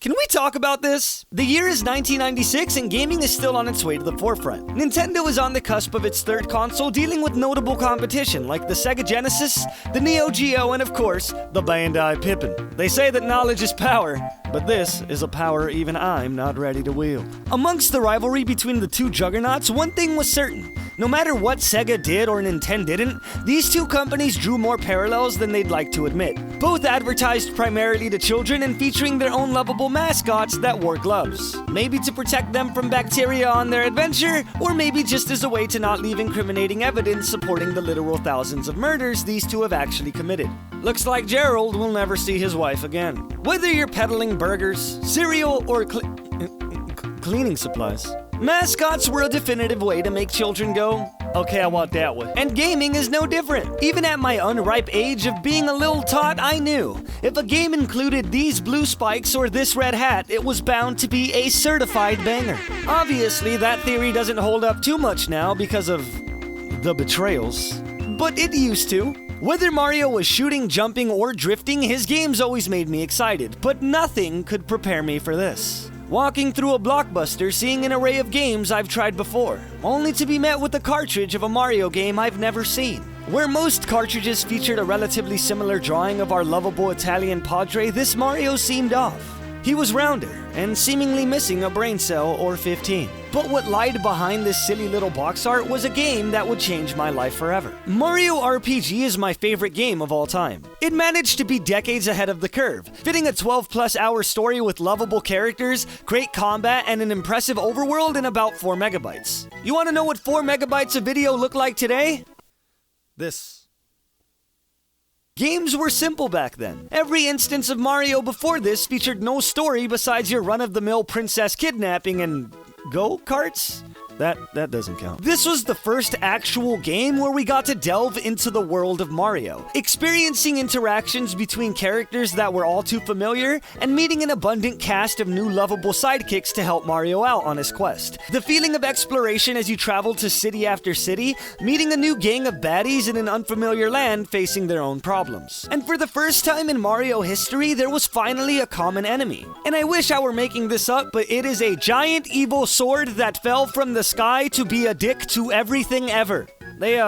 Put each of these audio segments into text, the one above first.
Can we talk about this? The year is 1996 and gaming is still on its way to the forefront. Nintendo is on the cusp of its third console, dealing with notable competition like the Sega Genesis, the Neo Geo, and of course, the Bandai Pippin. They say that knowledge is power, but this is a power even I'm not ready to wield. Amongst the rivalry between the two juggernauts, one thing was certain. No matter what Sega did or Nintendo didn't, these two companies drew more parallels than they'd like to admit. Both advertised primarily to children and featuring their own lovable mascots that wore gloves. Maybe to protect them from bacteria on their adventure, or maybe just as a way to not leave incriminating evidence supporting the literal thousands of murders these two have actually committed. Looks like Gerald will never see his wife again. Whether you're peddling burgers, cereal, or cleaning supplies, mascots were a definitive way to make children go, okay, I want that one. And gaming is no different. Even at my unripe age of being a little tot, I knew. If a game included these blue spikes or this red hat, it was bound to be a certified banger. Obviously, that theory doesn't hold up too much now because of the betrayals. But it used to. Whether Mario was shooting, jumping, or drifting, his games always made me excited, but nothing could prepare me for this. Walking through a Blockbuster, seeing an array of games I've tried before, only to be met with a cartridge of a Mario game I've never seen. Where most cartridges featured a relatively similar drawing of our lovable Italian padre, this Mario seemed off. He was rounder, and seemingly missing a brain cell or 15. But what lied behind this silly little box art was a game that would change my life forever. Mario RPG is my favorite game of all time. It managed to be decades ahead of the curve, fitting a 12+ hour story with lovable characters, great combat, and an impressive overworld in about 4 megabytes. You want to know what 4 megabytes of video look like today? This. Games were simple back then. Every instance of Mario before this featured no story besides your run-of-the-mill princess kidnapping and go-karts? That doesn't count. This was the first actual game where we got to delve into the world of Mario, experiencing interactions between characters that were all too familiar, and meeting an abundant cast of new lovable sidekicks to help Mario out on his quest. The feeling of exploration as you traveled to city after city, meeting a new gang of baddies in an unfamiliar land facing their own problems. And for the first time in Mario history, there was finally a common enemy. And I wish I were making this up, but it is a giant evil sword that fell from the sky to be a dick to everything ever. They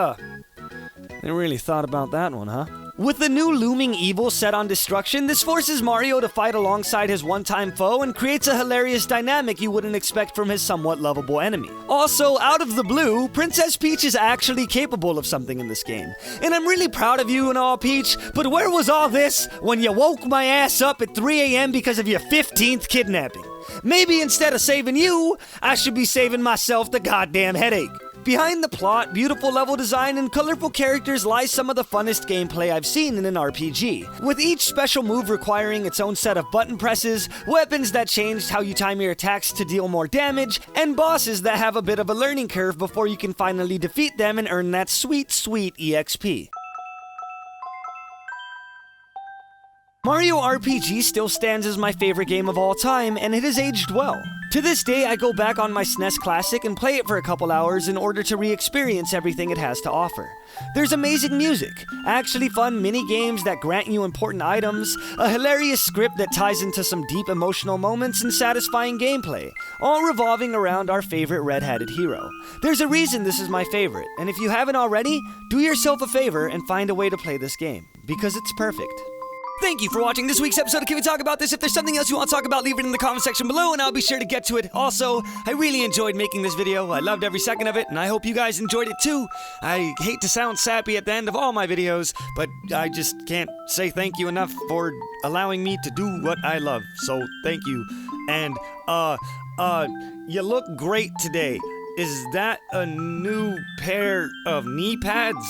really thought about that one, huh? With the new looming evil set on destruction, this forces Mario to fight alongside his one-time foe and creates a hilarious dynamic you wouldn't expect from his somewhat lovable enemy. Also, out of the blue, Princess Peach is actually capable of something in this game. And I'm really proud of you and all, Peach, but where was all this when you woke my ass up at 3 a.m. because of your 15th kidnapping? Maybe instead of saving you, I should be saving myself the goddamn headache. Behind the plot, beautiful level design, and colorful characters lies some of the funnest gameplay I've seen in an RPG, with each special move requiring its own set of button presses, weapons that changed how you time your attacks to deal more damage, and bosses that have a bit of a learning curve before you can finally defeat them and earn that sweet, sweet EXP. Mario RPG still stands as my favorite game of all time, and it has aged well. To this day, I go back on my SNES Classic and play it for a couple hours in order to re-experience everything it has to offer. There's amazing music, actually fun mini-games that grant you important items, a hilarious script that ties into some deep emotional moments, and satisfying gameplay, all revolving around our favorite red-hatted hero. There's a reason this is my favorite, and if you haven't already, do yourself a favor and find a way to play this game, because it's perfect. Thank you for watching this week's episode of Can We Talk About This? If there's something else you want to talk about, leave it in the comment section below and I'll be sure to get to it. Also, I really enjoyed making this video. I loved every second of it, and I hope you guys enjoyed it too. I hate to sound sappy at the end of all my videos, but I just can't say thank you enough for allowing me to do what I love. So, thank you. And, you look great today. Is that a new pair of knee pads?